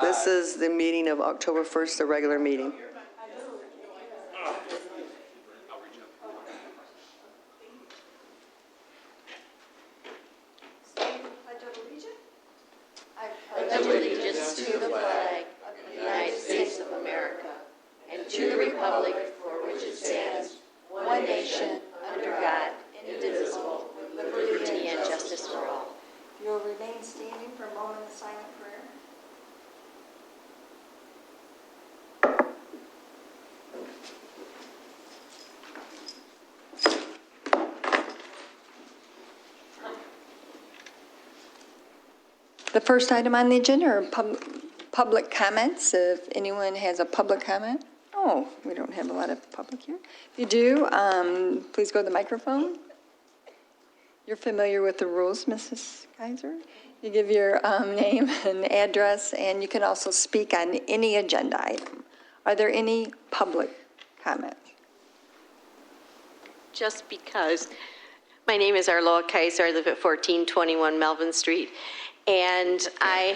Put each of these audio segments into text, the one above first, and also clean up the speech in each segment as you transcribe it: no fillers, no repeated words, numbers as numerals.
This is the meeting of October 1st, the regular meeting. Pledge allegiance to the flag of the United States of America and to the republic for which it stands, one nation, under God, indivisible, with liberty and justice for all. You will remain standing for a moment of silent prayer. The first item on the agenda are public comments. If anyone has a public comment. Oh, we don't have a lot of public here. If you do, please go to the microphone. You're familiar with the rules, Mrs. Kaiser. You give your name and address, and you can also speak on any agenda item. Are there any public comments? Just because. My name is Arloa Kaiser. I live at 1421 Melvin Street. And I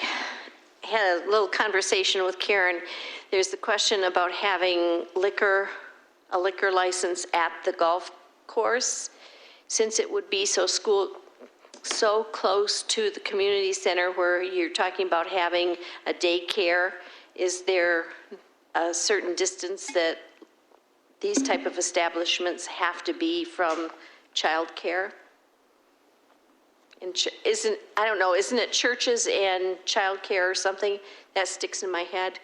had a little conversation with Karen. There's the question about having a liquor license at the golf course. Since it would be so close to the community center where you're talking about having a daycare, is there a certain distance that these type of establishments have to be from childcare? And isn't it churches and childcare or something that sticks in my head?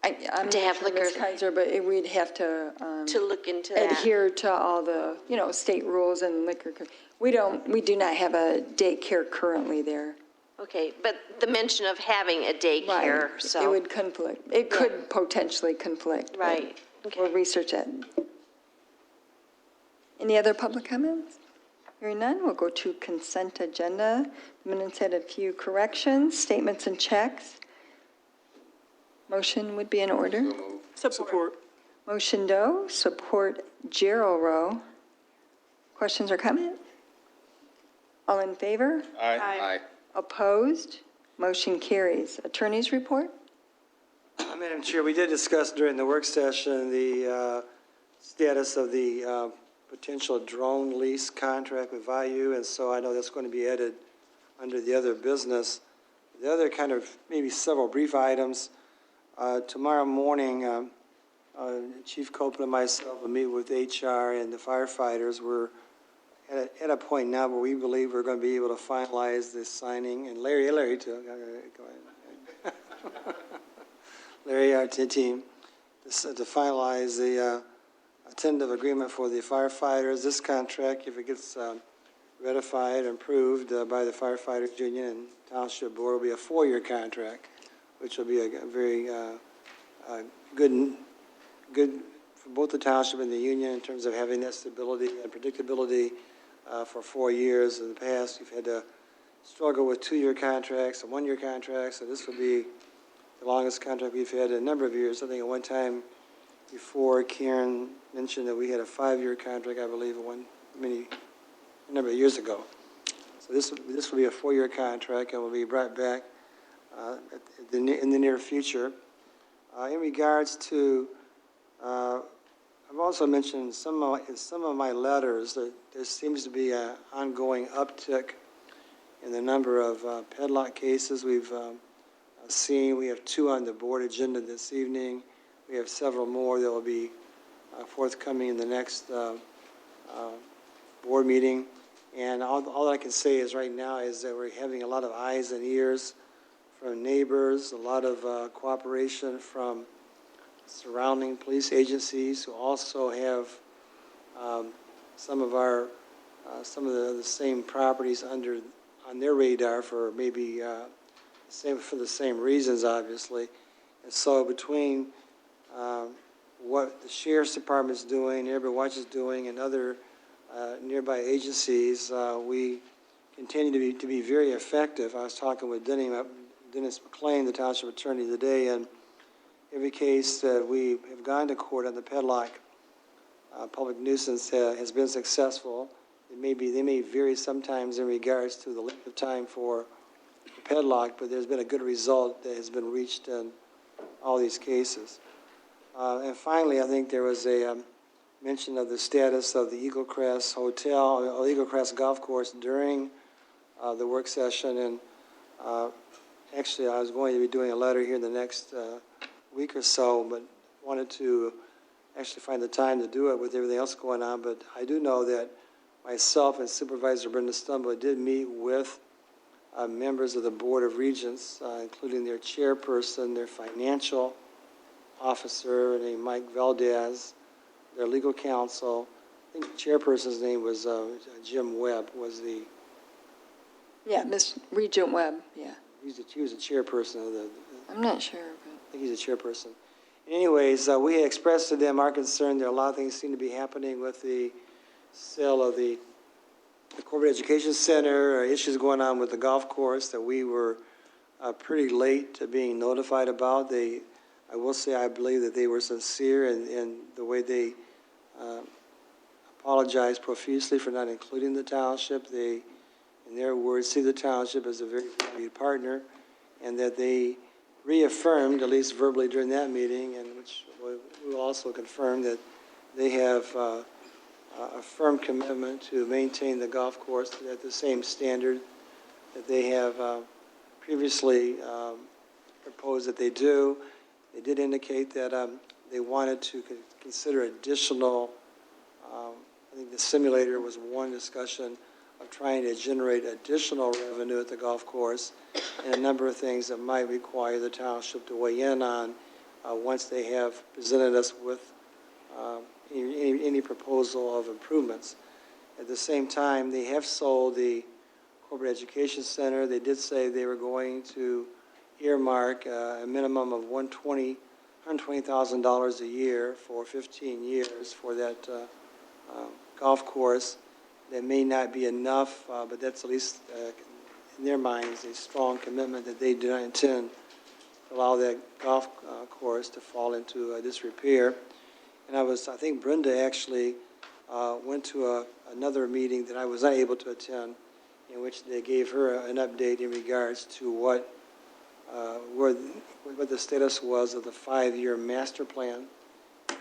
I'm to have not sure, liquor, Ms. Kaiser, but we'd have to look into that. adhere to all the, state rules and liquor. We do not have a daycare currently there. Okay, but the mention of having a daycare, Right. so. It would conflict. It could potentially conflict. but Right. Okay. We'll research it. Any other public comments? Hearing none, we'll go to consent agenda. The minutes had a few corrections, statements and checks. Motion would be in order. Support. Motion Doe, support Gerald Rowe. Questions or comments? All in favor? Aye. Opposed? Motion carries. Attorney's report? Madam Chair, we did discuss during the work session the status of the potential drone lease contract with Vayu, and so I know that's going to be added under the other business. The other kind of maybe several brief items. Tomorrow morning, Chief Copeland and myself will meet with HR and the firefighters. We're at a point now where we believe we're going to be able to finalize this signing, and Larry too. Go ahead. Larry, our team, to finalize the tentative agreement for the firefighters. This contract, if it gets ratified and approved by the Firefighters Union and Township Board, will be a 4-year contract, which will be a very good for both the township and the union in terms of having that stability and predictability for 4 years. In the past, you've had to struggle with 2-year contracts and 1-year contracts, so this will be the longest contract we've had in a number of years. I think at one time before, Karen mentioned that we had a 5-year contract, I believe, a number of years ago. So this will be a 4-year contract and will be brought back in the near future. In regards to, I've also mentioned in some of my letters that there seems to be an ongoing uptick in the number of padlock cases we've seen. We have 2 on the board agenda this evening. We have several more that will be forthcoming in the next board meeting. And all I can say is right now is that we're having a lot of eyes and ears from neighbors, a lot of cooperation from surrounding police agencies who also have some of the same properties on their radar for maybe for the same reasons, obviously. And so between what the Sheriff's Department is doing, Neighborhood Watch is doing, and other nearby agencies, we continue to be very effective. I was talking with Dennis McLean, the Township Attorney, today, and every case that we have gone to court on the padlock public nuisance has been successful. They may vary sometimes in regards to the length of time for the padlocked, but there's been a good result that has been reached in all these cases. And finally, I think there was a mention of the status of the Eagle Crest Hotel, or Eagle Crest Golf Course during the work session. And actually, I was going to be doing a letter here in the next week or so, but wanted to actually find the time to do it with everything else going on. But I do know that myself and Supervisor Brenda Stumble did meet with members of the Board of Regents, including their chairperson, their financial officer named Mike Valdez, their legal counsel. I think the chairperson's name was Jim Webb, was the... Yeah, Miss Regent Webb, yeah. He was the chairperson of the... I'm not sure, I think he's a chairperson. Anyways, we had expressed to them our concern that a lot of things seem to be happening with the sale of the Corporate Education Center, issues going on with the golf course that we were pretty late to being notified about. I will say I believe that they were sincere in the way they apologized profusely for not including the township. They, in their words, see the township as a very valued partner, and that they reaffirmed, at least verbally during that meeting, and which we will also confirm, that they have a firm commitment to maintain the golf course at the same standard that they have previously proposed that they do. They did indicate that they wanted to consider additional, I think the simulator was one discussion of trying to generate additional revenue at the golf course, and a number of things that might require the township to weigh in on once they have presented us with any proposal of improvements. At the same time, they have sold the Corporate Education Center. They did say they were going to earmark a minimum of $120,000 a year for 15 years for that golf course. That may not be enough, but that's at least in their minds a strong commitment that they do not intend to allow that golf course to fall into disrepair. And I think Brenda actually went to another meeting that I was not able to attend, in which they gave her an update in regards to what the status was of the 5-year master plan.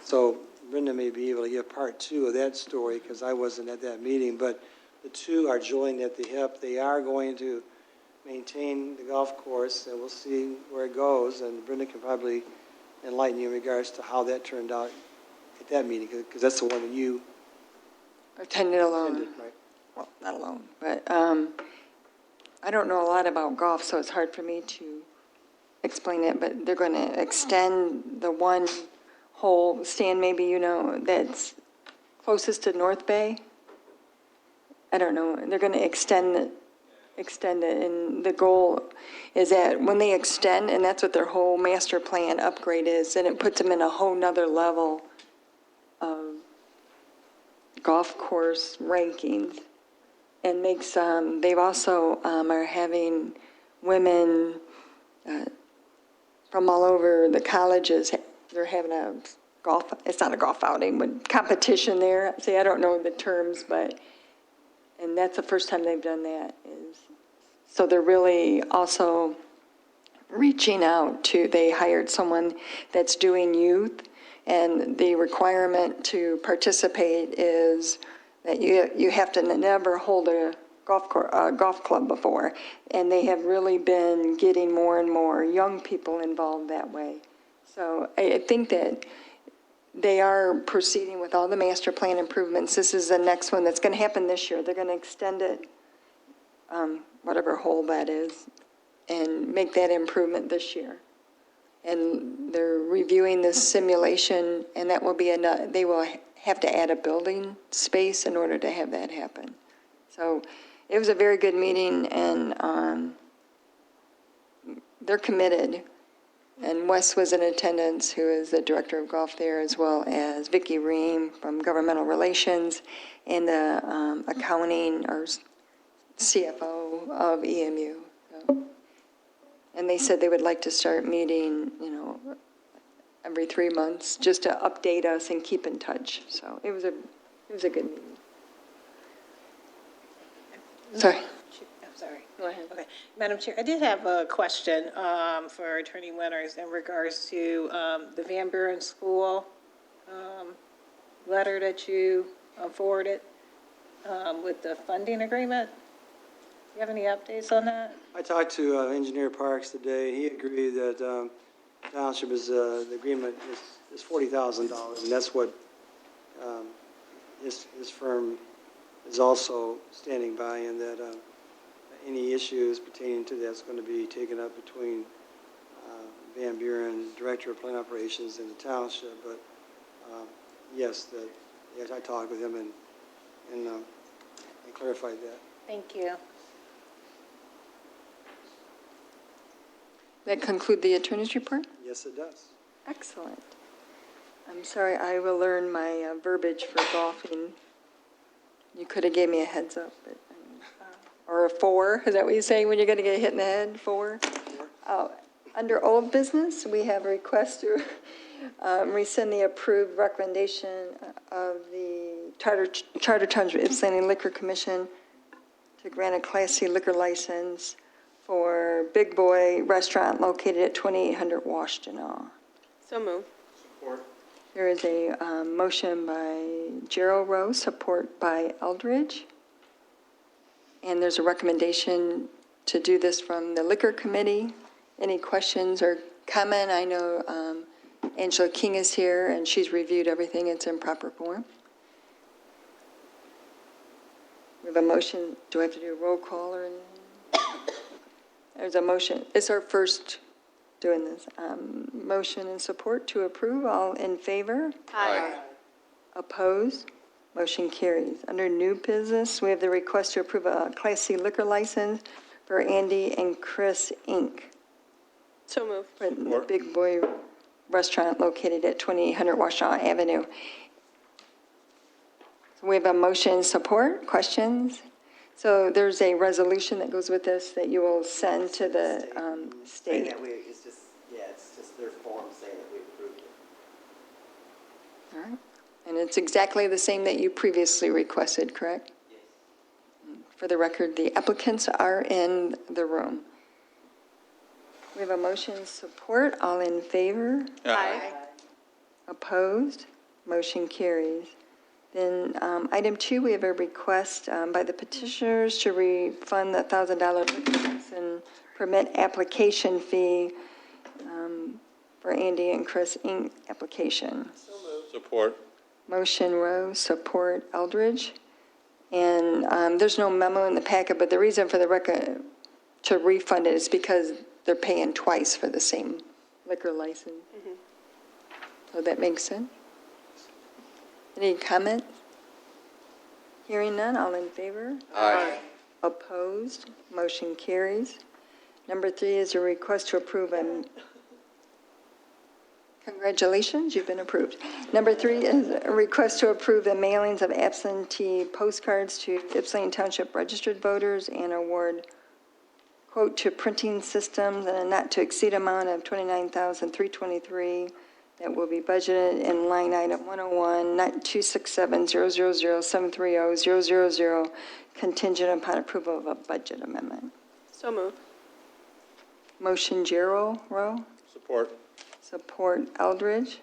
So Brenda may be able to give part 2 of that story, because I wasn't at that meeting, but the two are joined at the hip. They are going to maintain the golf course, and we'll see where it goes, and Brenda can probably enlighten you in regards to how that turned out at that meeting, because that's the one that you attended alone. attended, right? Well, not alone, but I don't know a lot about golf, so it's hard for me to explain it, but they're going to extend the one hole, Stan, maybe you know, that's closest to North Bay. I don't know. They're going to extend it, and the goal is that when they extend, and that's what their whole master plan upgrade is, and it puts them in a whole nother level of golf course rankings, and makes, they've also are having women from all over the colleges. They're having a golf, it's not a golf outing, but competition there. See, I don't know the terms, but, and that's the first time they've done that. So they're really also reaching out to, they hired someone that's doing youth, and the requirement to participate is that you have to never hold a golf club before, and they have really been getting more and more young people involved that way. So I think that they are proceeding with all the master plan improvements. This is the next one that's going to happen this year. They're going to extend it, whatever hole that is, and make that improvement this year. And they're reviewing this simulation, and that will be enough. They will have to add a building space in order to have that happen. So it was a very good meeting, and they're committed. And Wes was in attendance, who is the director of golf there, as well as Vicki Ream from Governmental Relations, and the accounting or CFO of EMU. So, and they said they would like to start meeting, every 3 months, just to update us and keep in touch. So it was a good meeting. Sorry. I'm sorry. Go ahead. Okay, Madam Chair, I did have a question for Attorney Winters in regards to the Van Buren School letter that you forwarded with the funding agreement. Do you have any updates on that? I talked to Engineer Parks today. He agreed that township is, the agreement is $40,000, and that's what his firm is also standing by, and that any issues pertaining to that's going to be taken up between Van Buren, Director of Plant Operations, and the township. But yes, I talked with him and clarified that. Thank you. That conclude the attorney's report? Yes, it does. Excellent. I'm sorry, I will learn my verbiage for golfing. You could have gave me a heads up, but, or a 4, is that what you say when you're going to get hit in the head, 4? Under old business, we have a request to rescind the approved recommendation of the Charter Township Ypsilanti Liquor Commission to grant a Class C liquor license for Big Boy Restaurant located at 2800 Washtenaw. So move. There is a motion by Gerald Rowe, support by Eldridge. And there's a recommendation to do this from the Liquor Committee. Any questions or comment? I know Angela King is here, and she's reviewed everything. It's in proper form. We have a motion. Do I have to do a roll call or anything? There's a motion. It's our first doing this. Motion and support to approve. All in favor? Aye. Opposed? Motion carries. Under new business, we have the request to approve a Class C liquor license for Andy and Chris Inc. So move. for the Big Boy Restaurant located at 2800 Washtenaw Avenue. So we have a motion and support. Questions? So there's a resolution that goes with this that you will send to the Saying state. that it's just their form saying that we approved it. All right. And it's exactly the same that you previously requested, correct? Yes. For the record, the applicants are in the room. We have a motion and support. All in favor? Aye. Opposed? Motion carries. Then item 2, we have a request by the petitioners to refund the $1,000 liquor license permit application fee for Andy and Chris Inc. application. Support. Motion Rowe, support Eldridge. And there's no memo in the packet, but the reason for the record to refund it is because they're paying twice for the same liquor license. So that makes sense? Any comments? Hearing none, all in favor? Aye. Opposed? Motion carries. Number 3 is a request to approve a, congratulations, you've been approved. Number 3 is a request to approve the mailings of absentee postcards to Ypsilanti Township registered voters and award quote to printing systems and a not to exceed amount of $29,323 that will be budgeted in line item 101, not 267-000-730-000, contingent upon approval of a budget amendment. So move. Motion Gerald Rowe, Support. support Eldridge.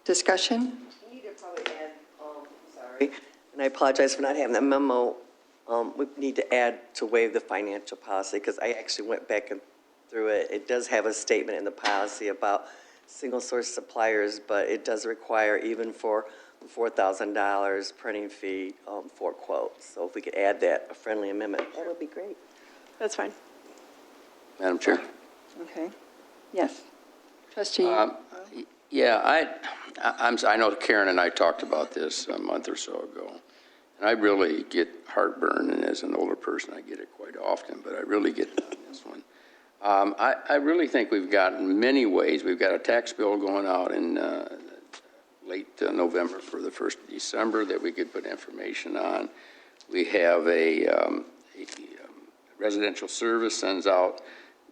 Discussion? We need to probably add, sorry, and I apologize for not having that memo. We need to add to waive the financial policy, because I actually went back and through it. It does have a statement in the policy about single source suppliers, but it does require even for $4,000 printing fee for quotes. So if we could add that, a friendly amendment, that would be great. That's fine. Madam Chair. Okay. Yes. Trustee? Yeah, I know Karen and I talked about this a month or so ago, and I really get heartburn, and as an older person, I get it quite often, but I really get it on this one. I really think we've got, in many ways, we've got a tax bill going out in late November for the 1st of December that we could put information on. We have a residential service sends out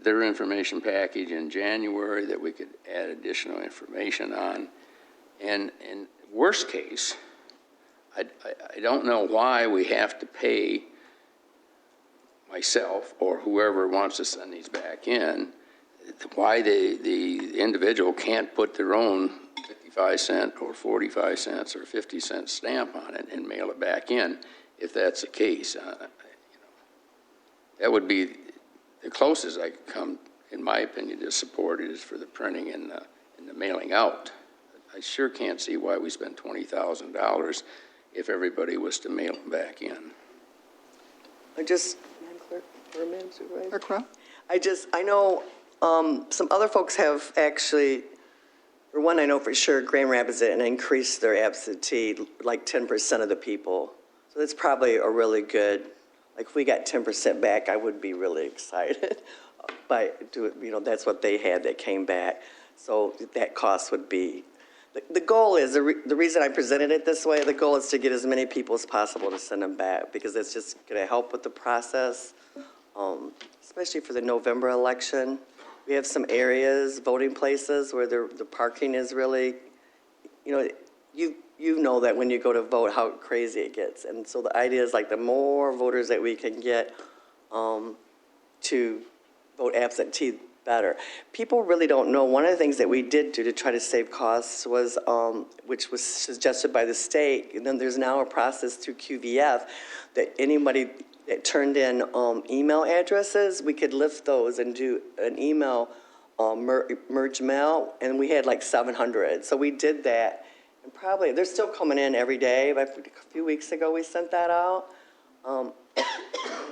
their information package in January that we could add additional information on. And in worst case, I don't know why we have to pay myself or whoever wants to send these back in, why the individual can't put their own 55-cent or 45 cents or 50-cent stamp on it and mail it back in, if that's the case. That would be the closest I could come, in my opinion, to support it is for the printing and the mailing out. I sure can't see why we spend $20,000 if everybody was to mail them back in. Madam Clerk, or Madam Supervisor? Clerk Rowe? I know some other folks have actually, for one, I know for sure Grand Rapids and increased their absentee, like 10% of the people. So that's probably a really good, like if we got 10% back, I would be really excited. But, that's what they had that came back. So that cost would be, the goal is, the reason I presented it this way, the goal is to get as many people as possible to send them back, because it's just going to help with the process, especially for the November election. We have some areas, voting places, where the parking is really, you know that when you go to vote, how crazy it gets. And so the idea is like the more voters that we can get to vote absentee, better. People really don't know. One of the things that we did do to try to save costs was, which was suggested by the state, and then there's now a process through QVF that anybody that turned in email addresses, we could lift those and do an email merge mail, and we had like 700. So we did that, and probably, they're still coming in every day, but a few weeks ago we sent that out. I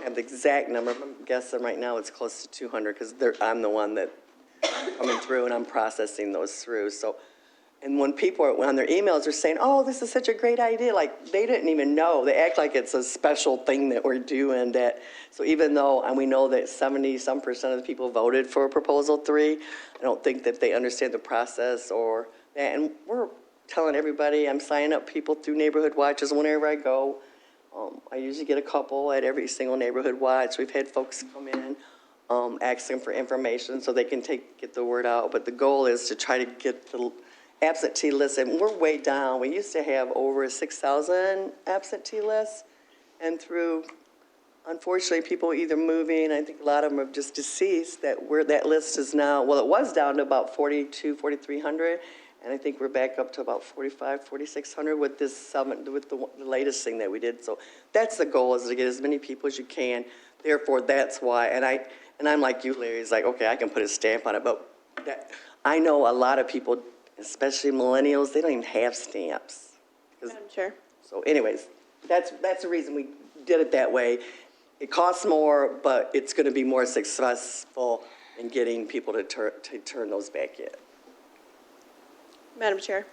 have the exact number, I'm guessing right now it's close to 200, because I'm the one that coming through and I'm processing those through. So, and when people are on their emails are saying, oh, this is such a great idea, like they didn't even know. They act like it's a special thing that we're doing. So even though, and we know that 70-some% of the people voted for Proposal 3, I don't think that they understand the process or that. And we're telling everybody, I'm signing up people through Neighborhood Watches whenever I go. I usually get a couple at every single Neighborhood Watch. We've had folks come in asking for information so they can get the word out. But the goal is to try to get the absentee list. And we're way down. We used to have over 6,000 absentee lists. And through, unfortunately, people either moving, I think a lot of them are just deceased, that list is now, well, it was down to about 4,300. And I think we're back up to about 4,600 with the latest thing that we did. So that's the goal, is to get as many people as you can. Therefore, that's why. And I'm like you, Larry. It's like, okay, I can put a stamp on it, but I know a lot of people, especially millennials, they don't even have stamps. Madam Chair. So, anyways, that's the reason we did it that way. It costs more, but it's going to be more successful in getting people to turn those back in. Madam Chair.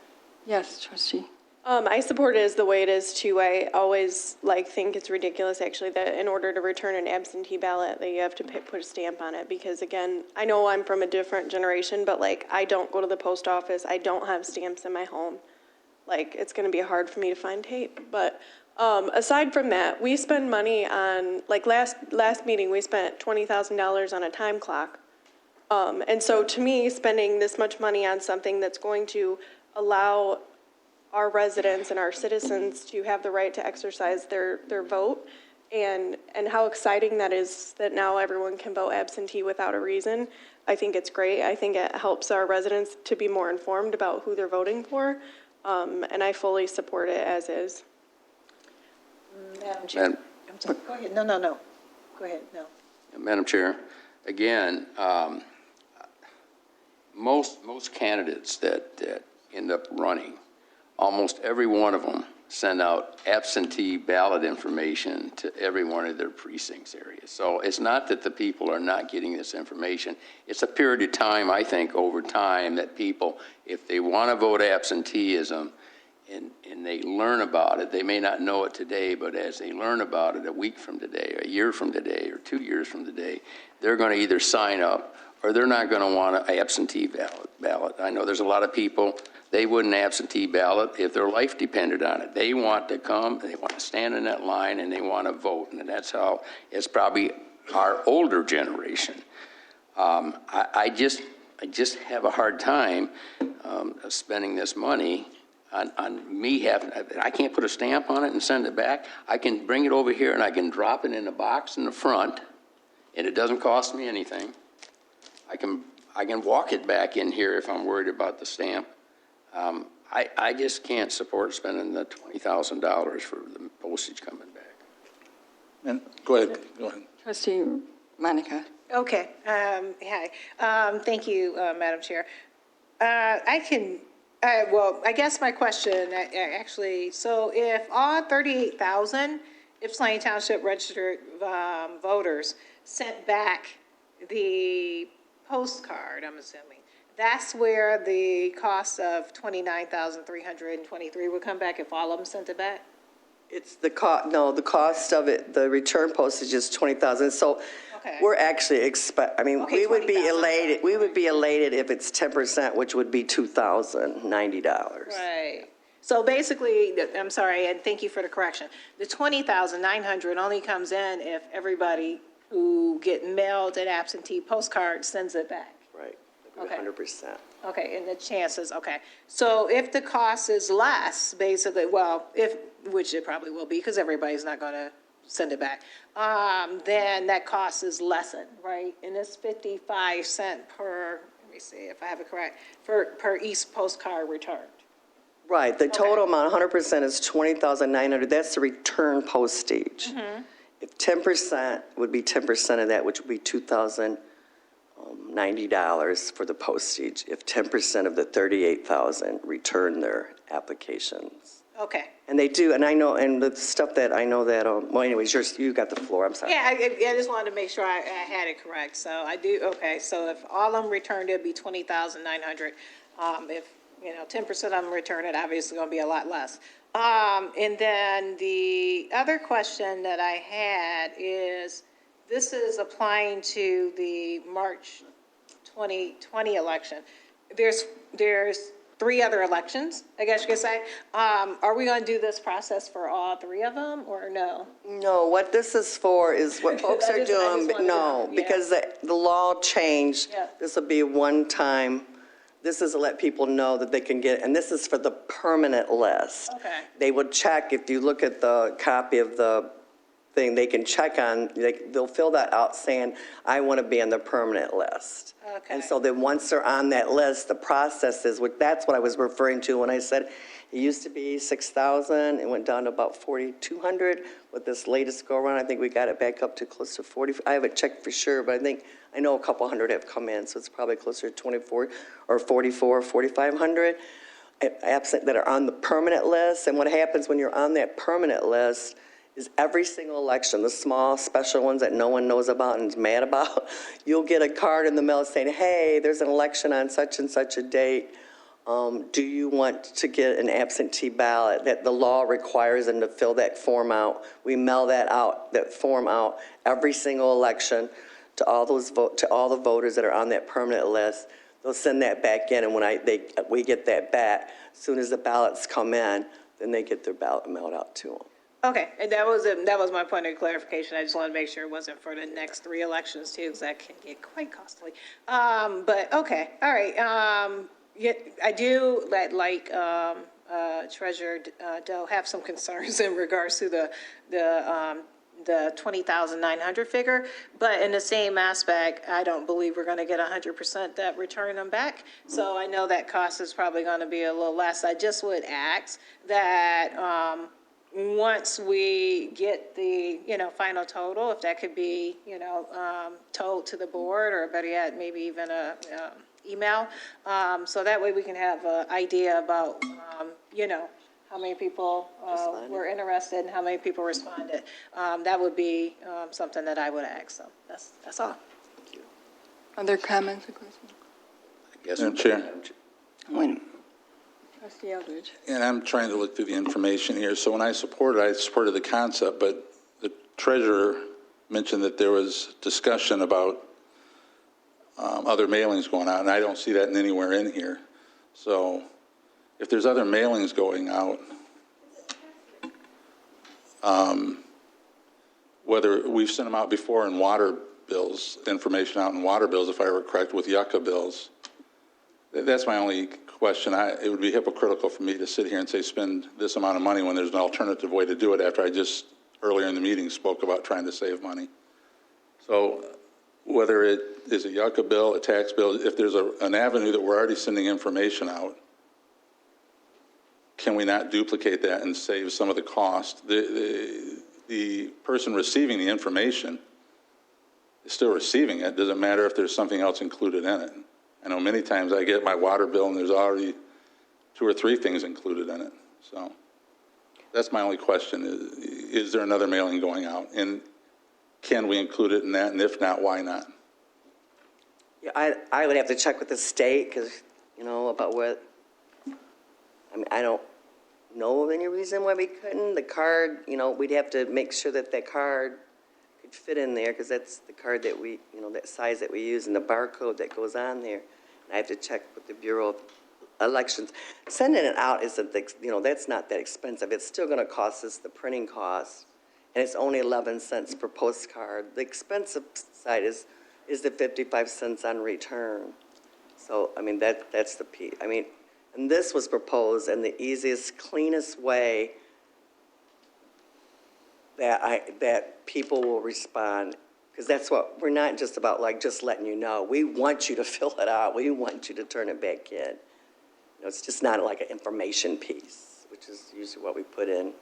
Yes, trustee. I support it as the way it is too. I always think it's ridiculous actually that in order to return an absentee ballot that you have to put a stamp on it, because again, I know I'm from a different generation, but I don't go to the post office. I don't have stamps in my home. It's going to be hard for me to find tape. But aside from that, we spend money on, last meeting we spent $20,000 on a time clock. And so to me, spending this much money on something that's going to allow our residents and our citizens to have the right to exercise their vote, and how exciting that is that now everyone can vote absentee without a reason, I think it's great. I think it helps our residents to be more informed about who they're voting for, and I fully support it as is. Madam Chair. I'm sorry. Go ahead. No. Go ahead. No. Madam Chair, again, most candidates that end up running, almost every one of them send out absentee ballot information to every one of their precincts areas. So it's not that the people are not getting this information. It's a period of time, I think, over time that people, if they want to vote absenteeism and they learn about it, they may not know it today, but as they learn about it a week from today, a year from today, or 2 years from today, they're going to either sign up or they're not going to want an absentee ballot. I know there's a lot of people, they wouldn't absentee ballot if their life depended on it. They want to come, they want to stand in that line, and they want to vote. And that's how it's probably our older generation. I just have a hard time spending this money on me having, I can't put a stamp on it and send it back. I can bring it over here and I can drop it in a box in the front and it doesn't cost me anything. I can walk it back in here if I'm worried about the stamp. I just can't support spending the $20,000 for the postage coming back. And go ahead. Trustee Monica. Okay, hi. Thank you, Madam Chair. I guess my question, actually, so if all 38,000 Ypsilanti Township registered voters sent back the postcard, I'm assuming, that's where the cost of $29,323 would come back if all of them sent it back? It's the the cost of it, the return postage is 20,000. So Okay. we're actually Okay, we would be 20,000. elated, we would be elated if it's 10%, which would be $2,090. Right. So basically, I'm sorry, and thank you for the correction. The 20,900 only comes in if everybody who get mailed an absentee postcard sends it back. Right, Okay. 100%. Okay, and the chances, okay. So if the cost is less, basically, well, which it probably will be, because everybody's not going to send it back, then that cost is lessened, right? And it's 55 cents per, let me see if I have it correct, per each postcard returned. Right, the total amount, 100% is 20,900. That's the return postage. If 10% would be 10% of that, which would be $2,090 for the postage, if 10% of the 38,000 return their applications. Okay. And they do, and I know, and the stuff that I know that, well, anyways, you got the floor, I'm sorry. Yeah, I just wanted to make sure I had it correct. So I do, okay, so if all of them returned, it'd be 20,900. If, 10% of them return it, obviously going to be a lot less. And then the other question that I had is, this is applying to the March 2020 election. There's 3 other elections, I guess you could say. Are we going to do this process for all 3 of them, or no? No, what this is for is what folks I are just wanted doing, to no, know, yeah. because the law changed. Yeah. This will be a one-time, this is to let people know that they can get, and this is for the permanent list. Okay. They would check, if you look at the copy of the thing, they can check on, they'll fill that out saying, I want to be on the permanent list. Okay. And so then once they're on that list, the process is, that's what I was referring to when I said it used to be 6,000, it went down to about 4,200. With this latest go-around, I think we got it back up to close to 40. I haven't checked for sure, but I know a couple hundred have come in, so it's probably closer to 24 or 44 or 4,500 absent that are on the permanent list. And what happens when you're on that permanent list is every single election, the small special ones that no one knows about and is mad about, you'll get a card in the mail saying, hey, there's an election on such and such a date. Do you want to get an absentee ballot? That the law requires them to fill that form out. We mail that form out every single election to all the voters that are on that permanent list. They'll send that back in, and when we get that back, as soon as the ballots come in, then they get their ballot mailed out to them. Okay, and that was my point of clarification. I just wanted to make sure it wasn't for the next 3 elections too, because that can get quite costly. But okay, all right. Yeah, I do like Treasurer Doe have some concerns in regards to the 20,900 figure, but in the same aspect, I don't believe we're going to get 100% that return them back. So I know that cost is probably going to be a little less. I just would ask that once we get the, final total, if that could be, told to the board, or better yet, maybe even a email, so that way we can have an idea about, how many people were interested and how many people responded. That would be something that I would ask. So that's all. Other comments or questions? I guess Madam Chair. Trustee Eldridge. And I'm trying to look through the information here. So when I supported the concept, but the treasurer mentioned that there was discussion about other mailings going out, and I don't see that anywhere in here. So if there's other mailings going out, whether we've sent them out before in water bills, information out in water bills, if I were correct, with Yucca bills. That's my only question. It would be hypocritical for me to sit here and say spend this amount of money when there's an alternative way to do it after I just earlier in the meeting spoke about trying to save money. So whether it is a Yucca bill, a tax bill, if there's an avenue that we're already sending information out, can we not duplicate that and save some of the cost? The person receiving the information is still receiving it. Doesn't matter if there's something else included in it. I know many times I get my water bill and there's already 2 or 3 things included in it. So that's my only question is there another mailing going out? And can we include it in that? And if not, why not? Yeah, I would have to check with the state because, about what, I don't know of any reason why we couldn't. The card, we'd have to make sure that card could fit in there because that's the card that we, that size that we use and the barcode that goes on there. And I have to check with the Bureau of Elections. Sending it out isn't, that's not that expensive. It's still going to cost us the printing cost, and it's only 11 cents per postcard. The expensive side is the 55 cents on return. So, that's the piece. And this was proposed in the easiest, cleanest way that people will respond, because that's what, we're not just about just letting you know. We want you to fill it out. We want you to turn it back in. It's just not like an information piece, which is usually what we put in.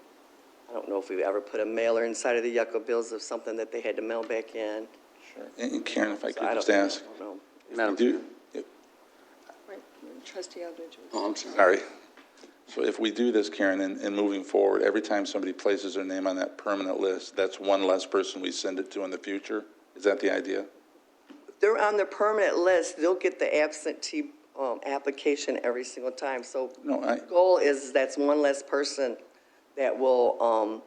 I don't know if we've ever put a mailer inside of the Yucca bills of something that they had to mail back in. Sure. And Karen, if I could just I ask. don't know. Madam Do, Trustee Eldridge. Oh, I'm sorry. sorry. So if we do this, Karen, and moving forward, every time somebody places their name on that permanent list, that's one less person we send it to in the future? Is that the idea? If they're on the permanent list, they'll get the absentee application every single time. So No, the goal is that's one less person that will,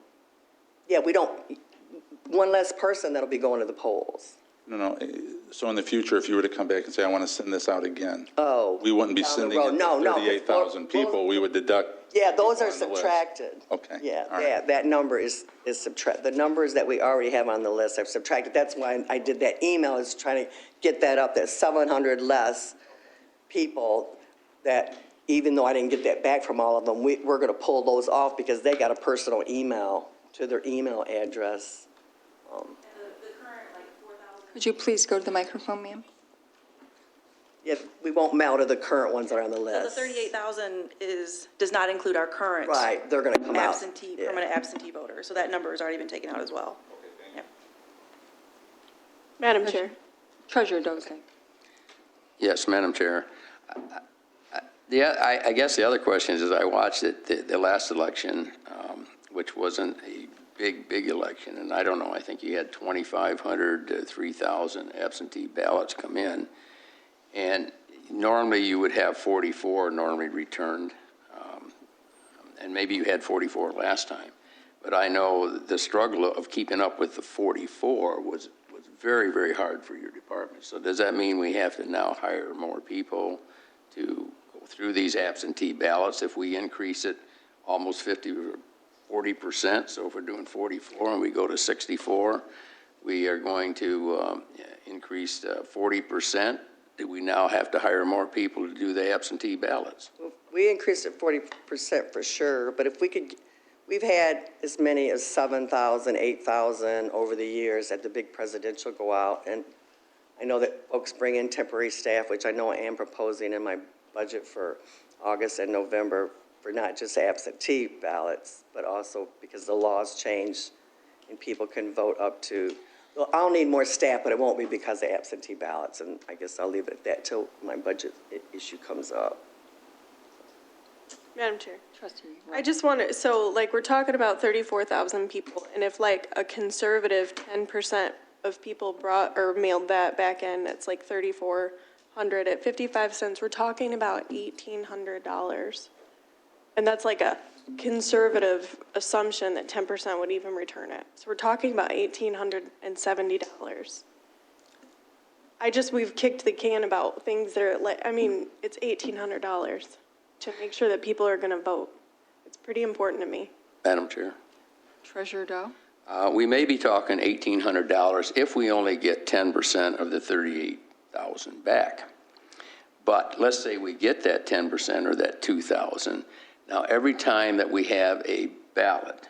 one less person that'll be going to the polls. No. So in the future, if you were to come back and say, I want to send this out again, Oh. we wouldn't be down the sending road. it No, to no, 38,000 people. We would deduct. Yeah, those are on the list. subtracted. Okay, Yeah, all right. that number is subtract. The numbers that we already have on the list are subtracted. That's why I did that email, is trying to get that up, that 700 less people that, even though I didn't get that back from all of them, we're going to pull those off because they got a personal email to their email address. Could you please go to the microphone, ma'am? Yeah, we won't mail to the current ones that are on the So the list. 38,000 does not include our current. Right, they're going to come out. Yeah. Permanent absentee voters, so that number has already been taken out as well. Yep. Madam Chair. Treasurer Dozay. Yes, Madam Chair. I guess the other question is I watched it, the last election, which wasn't a big election, and I don't know, I think you had 2,500 to 3,000 absentee ballots come in. And normally you would have 44 normally returned, and maybe you had 44 last time. But I know the struggle of keeping up with the 44 was very, very hard for your department. So does that mean we have to now hire more people to go through these absentee ballots if we increase it almost 40%? So if we're doing 44 and we go to 64, we are going to increase 40%. Do we now have to hire more people to do the absentee ballots? We increased it 40% for sure, but if we could, we've had as many as 7,000, 8,000 over the years at the big presidential go out, and I know that folks bring in temporary staff, which I know I am proposing in my budget for August and November for not just absentee ballots, but also because the laws changed and people can vote up to. Well, I'll need more staff, but it won't be because of absentee ballots, and I guess I'll leave it at that till my budget issue comes up. Madam Chair. Trustee. I just want to, so we're talking about 34,000 people, and if a conservative 10% of people brought or mailed that back in, it's 3,400 at 55 cents, we're talking about $1,800. And that's a conservative assumption that 10% would even return it. So we're talking about $1,870. We've kicked the can about things that are it's $1,800 to make sure that people are going to vote. It's pretty important to me. Madam Chair. Treasurer Doe. We may be talking $1,800 if we only get 10% of the 38,000 back. But let's say we get that 10% or that 2,000. Now, every time that we have a ballot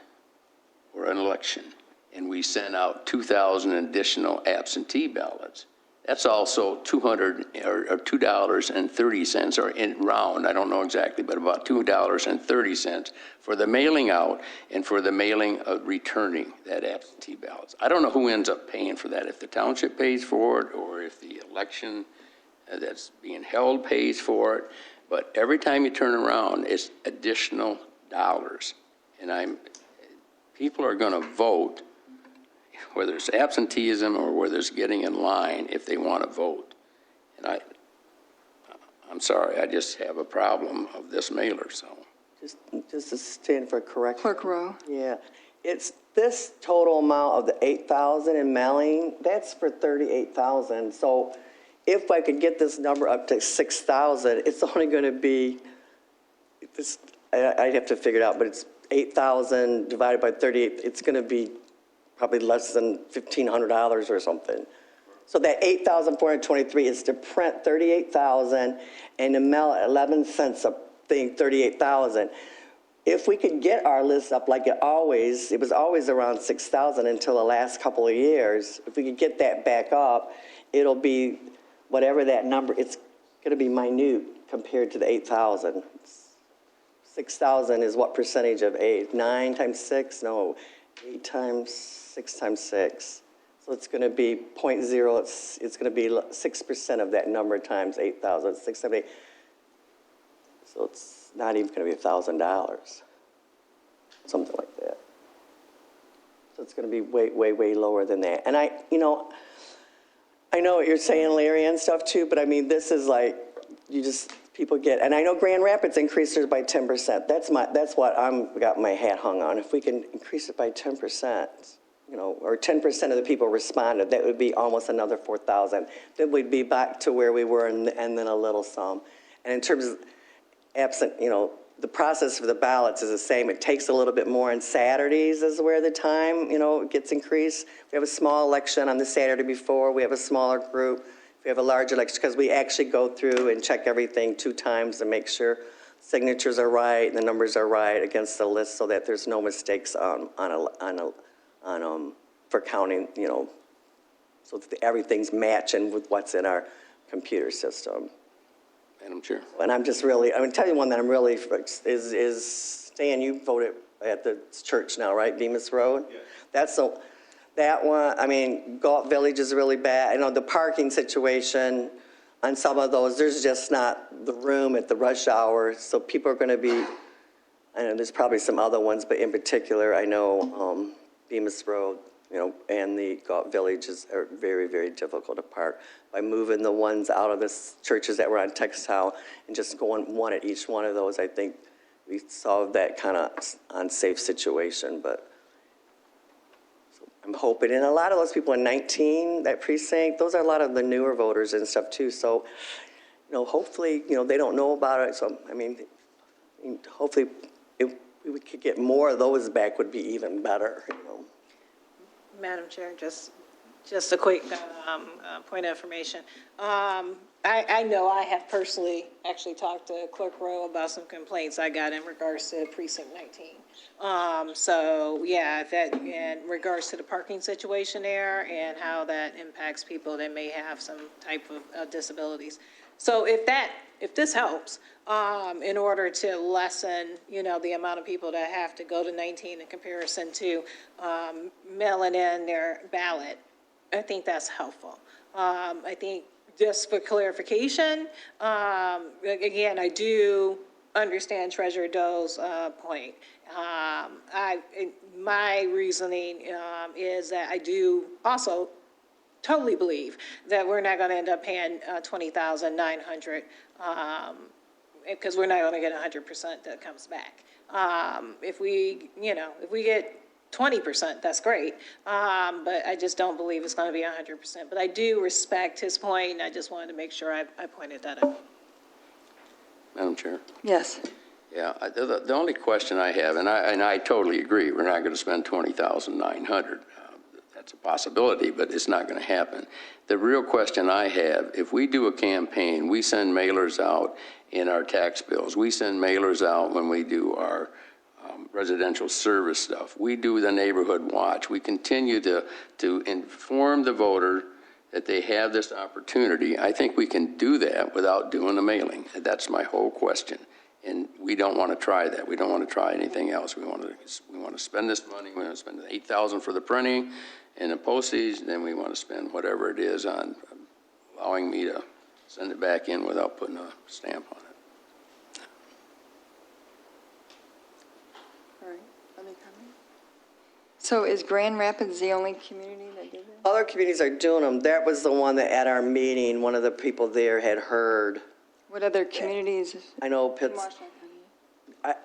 or an election and we send out 2,000 additional absentee ballots, That's also $200 or $2.30, or in round, I don't know exactly, but about $2.30 for the mailing out and for the mailing of returning that absentee ballots. I don't know who ends up paying for that, if the township pays for it or if the election that's being held pays for it. But every time you turn around, it's additional dollars. And people are going to vote, whether it's absenteeism or whether it's getting in line, if they want to vote. And I'm sorry, I just have a problem of this mailer, so. Just to stand for correction. Clerk Rowe. Yeah, it's this total amount of the 8,000 in mailing, that's for 38,000. So if I could get this number up to 6,000, it's only going to be, I'd have to figure it out, but it's 8,000 divided by 38, it's going to be probably less than $1,500 or something. So that 8,423 is to print 38,000 and to mail at 11 cents a thing, 38,000. If we could get our list up like it was always around 6,000 until the last couple of years. If we could get that back up, it'll be whatever that number, it's going to be minute compared to the 8,000. 6,000 is what percentage of 8? 9 times 6? No, 8 times 6 times 6. So it's going to be 0.0, it's going to be 6% of that number times 8,000, 6, 7, 8. So it's not even going to be $1,000, something like that. So it's going to be way, way, way lower than that. And I know what you're saying, Larry, and stuff too, but I mean, this is like, people get, and I know Grand Rapids increased theirs by 10%. That's what I'm got my hat hung on. If we can increase it by 10%, or 10% of the people responded, that would be almost another 4,000. Then we'd be back to where we were and then a little some. And in terms of absent, the process for the ballots is the same. It takes a little bit more on Saturdays is where the time, gets increased. We have a small election on the Saturday before. We have a smaller group. We have a large election because we actually go through and check everything 2 times to make sure signatures are right and the numbers are right against the list so that there's no mistakes for counting, so that everything's matching with what's in our computer system. Madam Chair. And I'm just really, I'm going to tell you one that I'm really, is Stan, you voted at the church now, right, Bemis Road? Yeah. That one, I mean, Galt Village is really bad. The parking situation on some of those, there's just not the room at the rush hour, so people are going to be, I know there's probably some other ones, but in particular, I know Bemis Road, and the Galt Villages are very, very difficult to park. By moving the ones out of the churches that were on Textile and just going one at each one of those, I think we solved that kind of unsafe situation. But so I'm hoping, and a lot of those people in 19, that precinct, those are a lot of the newer voters and stuff too. So, hopefully, they don't know about it. So, I mean, hopefully, if we could get more of those back, would be even better. Madam Chair, just a quick point of information. I know I have personally actually talked to Clerk Rowe about some complaints I got in regards to Precinct 19. So, yeah, that in regards to the parking situation there and how that impacts people that may have some type of disabilities. So if this helps, in order to lessen, the amount of people that have to go to 19 in comparison to mailing in their ballot, I think that's helpful. I think just for clarification, again, I do understand Treasurer Doe's point. My reasoning is that I do also totally believe that we're not going to end up paying $20,900 because we're not going to get 100% that comes back. If we get 20%, that's great. But I just don't believe it's going to be 100%. But I do respect his point, and I just wanted to make sure I pointed that out. Madam Chair. Yes. Yeah, the only question I have, and I totally agree, we're not going to spend $20,900. That's a possibility, but it's not going to happen. The real question I have, if we do a campaign, we send mailers out in our tax bills. We send mailers out when we do our residential service stuff. We do the neighborhood watch. We continue to inform the voter that they have this opportunity. I think we can do that without doing a mailing. That's my whole question. And we don't want to try that. We don't want to try anything else. We want to spend this money. We want to spend $8,000 for the printing and the postage, and then we want to spend whatever it is on allowing me to send it back in without putting a stamp on it. All right, other comments? So is Grand Rapids the only community that did that? Other communities are doing them. That was the one that at our meeting, one of the people there had heard. What other communities? I know Pitts,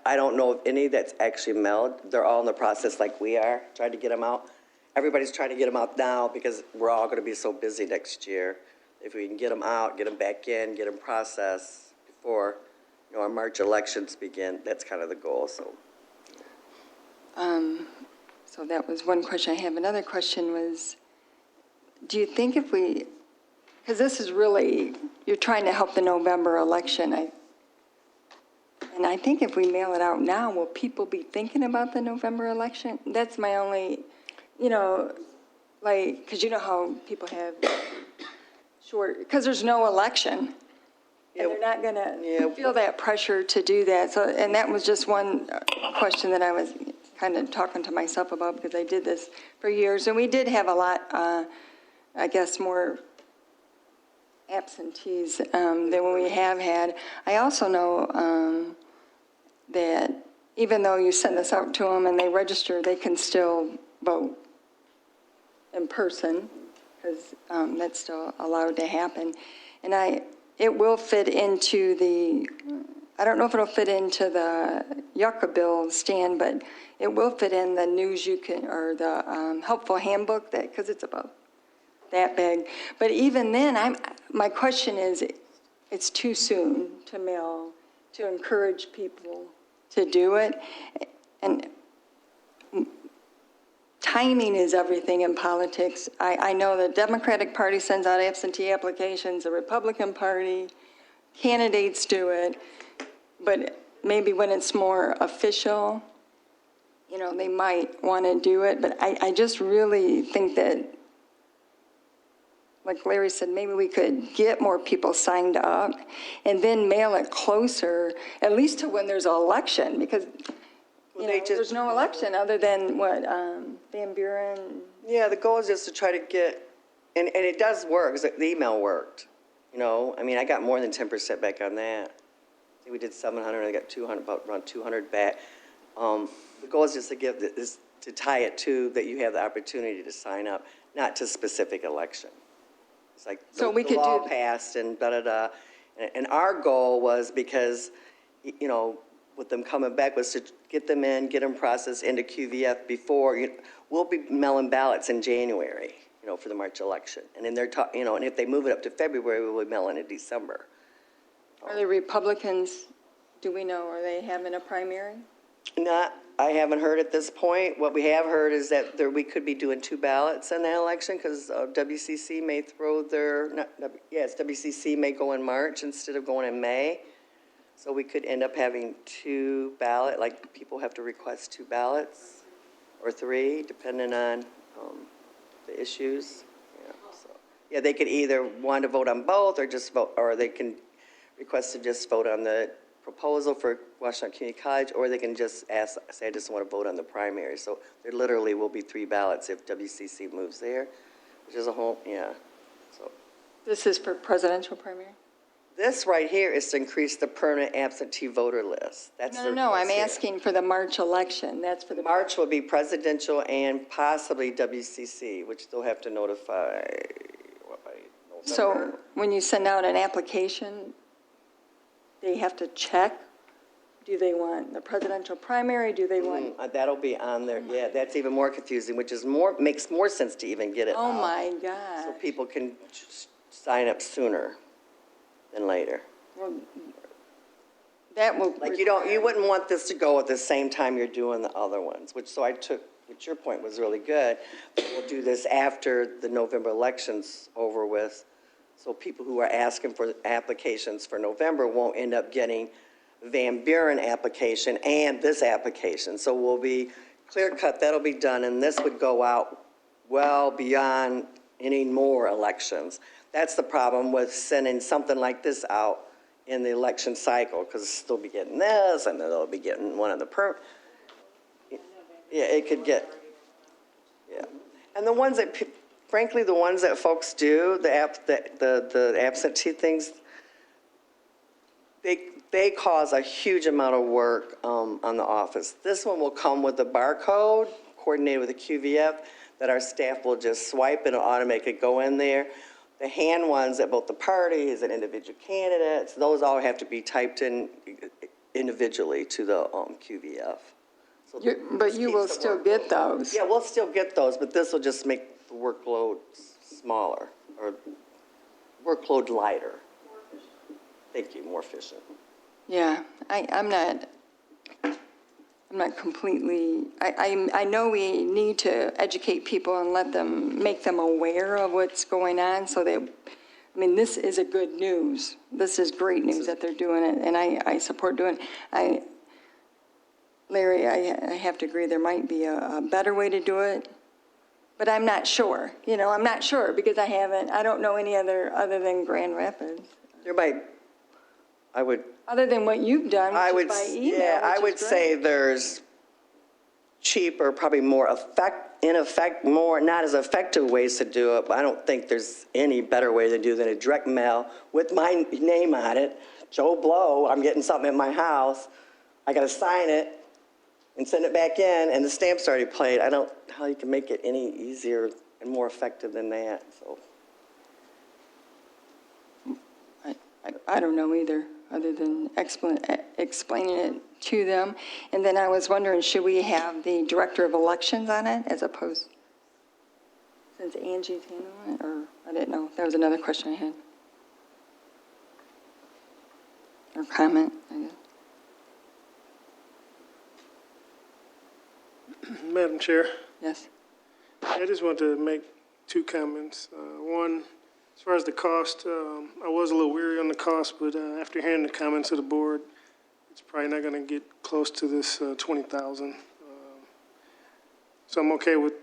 I don't know of any that's actually mailed. They're all in the process like we are, trying to get them out. Everybody's trying to get them out now because we're all going to be so busy next year. If we can get them out, get them back in, get them processed before, our March elections begin, that's kind of the goal, so. So that was one question I have. Another question was, do you think if we, because this is really, you're trying to help the November election, and I think if we mail it out now, will people be thinking about the November election? That's my only, because you know how people have short, because there's no election. And they're not going to feel that pressure to do that. So, and that was just one question that I was kind of talking to myself about because I did this for years. And we did have a lot, I guess, more absentees than we have had. I also know that even though you send this out to them and they register, they can still vote in person because that's still allowed to happen. And it will fit into the, I don't know if it'll fit into the Yucca bill, Stan, but it will fit in the news you can, or the helpful handbook, that because it's about that big. But even then, my question is, it's too soon to mail, to encourage people to do it. And timing is everything in politics. I know the Democratic Party sends out absentee applications, the Republican Party, candidates do it, but maybe when it's more official, they might want to do it. But I just really think that, like Larry said, maybe we could get more people signed up and then mail it closer, at least to when there's an election, because there's no election other than what, Van Buren. Yeah, the goal is just to try to get, and it does work, 'cause the email worked, I got more than 10% back on that. I think we did 700, I got 200, about around 200 back. The goal is just to tie it to that you have the opportunity to sign up, not to specific election. It's like So we the could law do- passed and da-da-da. And our goal was because, with them coming back was to get them in, get them processed into QVF before, we'll be mailing ballots in January, for the March election. And then and if they move it up to February, we'll be mailing in December. Are the Republicans, do we know, are they having a primary? I haven't heard at this point. What we have heard is that we could be doing 2 ballots in that election because WCC may throw WCC may go in March instead of going in May. So we could end up having 2 ballots, like people have to request 2 ballots or 3, depending on the issues. They could either want to vote on both or just vote, or they can request to just vote on the proposal for Washington Community College, or they can just say, I just want to vote on the primary. So there literally will be 3 ballots if WCC moves there, which is a whole, So This is for presidential primary? this right here is to increase the permanent absentee voter list. That's No, the no, I'm request here. asking for the March election. That's for the. March will be presidential and possibly WCC, which they'll have to notify, by November. So when you send out an application, they have to check, do they want the presidential primary, do they want? That'll be on there, that's even more confusing, which is makes more sense to even get it Oh, out. my So God. people can sign up sooner than later. That will. Like you wouldn't want this to go at the same time you're doing the other ones, which your point was really good. We'll do this after the November election's over with, so people who are asking for applications for November won't end up getting Van Buren application and this application. So we'll be clear cut, that'll be done, and this would go out well beyond any more elections. That's the problem with sending something like this out in the election cycle, because they'll be getting this, and then they'll be getting one of the yeah, it could get, yeah. And the ones that, frankly, the ones that folks do, the absentee things, they cause a huge amount of work on the office. This one will come with a barcode coordinated with a QVF that our staff will just swipe and it'll automatically go in there. The hand ones at both the parties and individual candidates, those all have to be typed in individually to the QVF. So But you will still get those. yeah, we'll still get those, but this will just make the workload smaller, or workload lighter. Thank you, more efficient. Yeah, I'm not completely, I know we need to educate people and make them aware of what's going on, so that, I mean, this is a good news. This is great news that they're doing it, and I support doing it. Larry, I have to agree, there might be a better way to do it, but I'm not sure. I'm not sure, because I don't know any other than Grand Rapids. There might, I would, Other than what you've done, I which would, is by email, yeah, I which would is great. say there's cheaper, probably more more, not as effective ways to do it, but I don't think there's any better way to do than a direct mail with my name on it. Joe Blow, I'm getting something in my house, I gotta sign it and send it back in, and the stamp's already played. I don't know how you can make it any easier and more effective than that, so. I don't know either, other than explaining it to them. And then I was wondering, should we have the Director of Elections on it as opposed, since Angie's handling it, or, I didn't know. That was another question I had. Or comment, I guess. Madam Chair, Yes. I just want to make two comments. One, as far as the cost, I was a little weary on the cost, but after hearing the comments of the board, it's probably not going to get close to this 20,000. So I'm okay with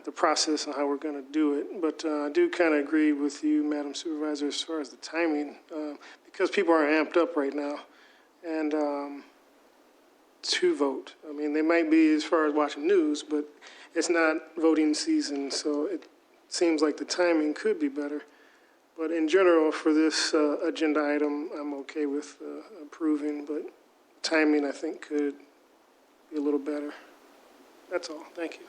the process and how we're going to do it. But I do kind of agree with you, Madam Supervisor, as far as the timing, because people are amped up right now. And to vote. I mean, they might be as far as watching news, but it's not voting season, so it seems like the timing could be better. But in general, for this agenda item, I'm okay with approving, but timing, I think, could be a little better. That's all. Thank you.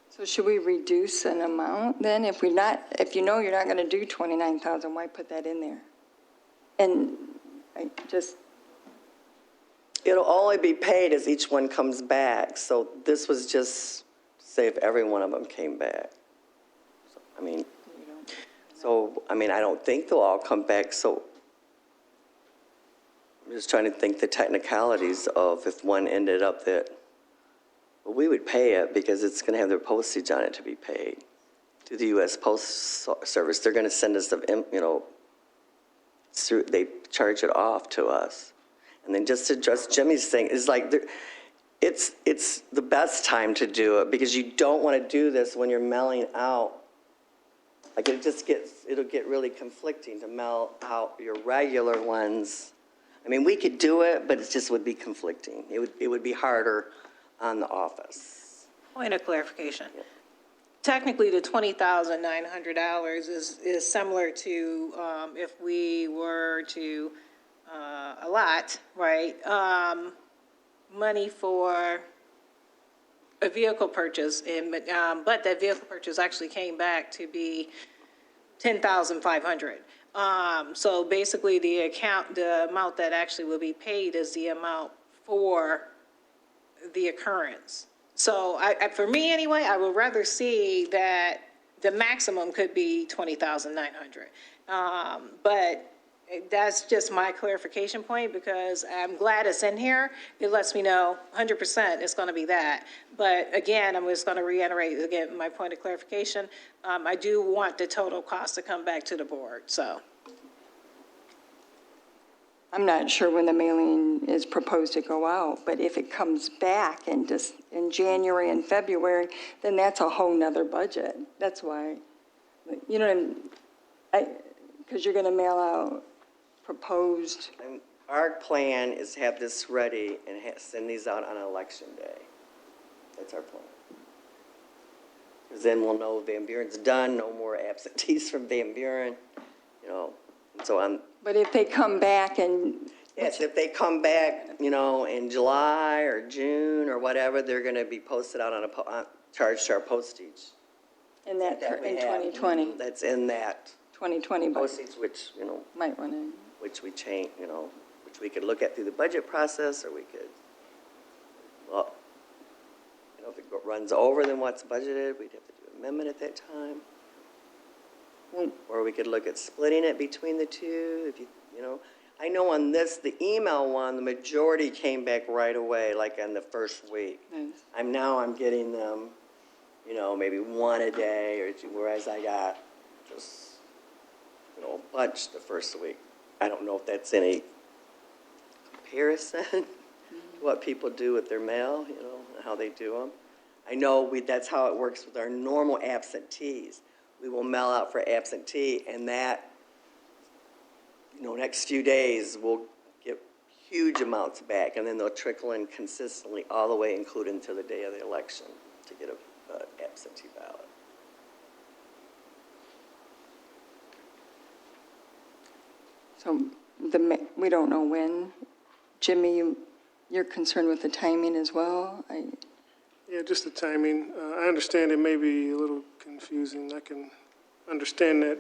So should we reduce an amount then? If you know you're not going to do 29,000, why put that in there? And I just... It'll only be paid as each one comes back. So this was just, say if every one of them came back. So, I don't think they'll all come back. So I'm just trying to think the technicalities of if one ended up that, well, we would pay it because it's going to have their postage on it to be paid to the U.S. Postal Service. They're going to send us they charge it off to us. And then just to address Jimmy's thing, is like, it's the best time to do it because you don't want to do this when you're mailing out. Like it'll get really conflicting to mail out your regular ones. I mean, we could do it, but it just would be conflicting. It would be harder on the office. Point of clarification. Yeah. Technically, the $20,900 is similar to if we were to allot, right, money for a vehicle purchase, but that vehicle purchase actually came back to be $10,500. So basically, the amount that actually will be paid is the amount for the occurrence. So for me anyway, I would rather see that the maximum could be $20,900. But that's just my clarification point because I'm glad it's in here. It lets me know 100% it's going to be that. But again, I'm just going to reiterate again my point of clarification. I do want the total cost to come back to the board. So I'm not sure when the mailing is proposed to go out, but if it comes back in January and February, then that's a whole nother budget. That's why, you know, because you're going to mail out proposed, Our plan is to have this ready and send these out on election day. That's our plan. Because then we'll know Van Buren's done, no more absentees from Van Buren, you know, and so on. but if they come back and, Yes, if they come back, you know, in July or June or whatever, they're going to be posted out on charged to our postage. in that, we in have. 2020, That's in that 2020 budget, postage, which, you know, might want to. which we change, you know, which we could look at through the budget process, or we could, well, you know, if it runs over than what's budgeted, we'd have to do an amendment at that time. Or we could look at splitting it between the two, if you know. I know on this, the email one, the majority came back right away, like on the first week. Nice. I'm getting them, you know, maybe one a day or two, whereas I got just, you know, a bunch the first week. I don't know if that's any comparison to what people do with their mail, you know, how they do them. I know that's how it works with our normal absentees. We will mail out for absentee, and that, you know, next few days, we'll get huge amounts back, and then they'll trickle in consistently all the way, including to the day of the election, to get an absentee ballot. So we don't know when. Jimmy, you're concerned with the timing as well? Yeah, just the timing. I understand it may be a little confusing. I can understand that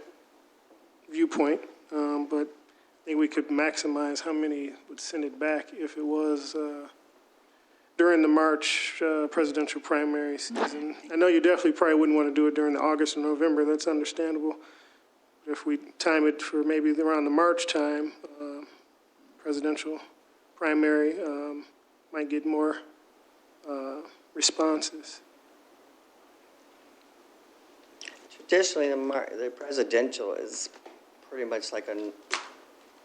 viewpoint, but I think we could maximize how many would send it back if it was during the March presidential primary season. I know you definitely probably wouldn't want to do it during the August or November. That's understandable. But if we time it for maybe around the March time, presidential primary, might get more responses. Traditionally, the presidential is pretty much like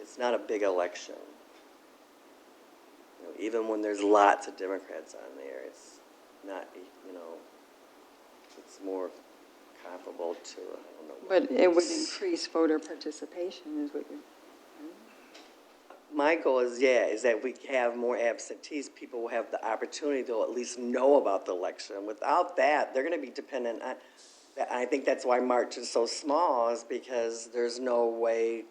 it's not a big election. You know, even when there's lots of Democrats on there, it's not, you know, it's more comparable to, I don't know. But it would increase voter participation is what you're... My goal is that we have more absentees. People will have the opportunity to at least know about the election. Without that, they're going to be dependent on, I think that's why March is so small, is because there's no way,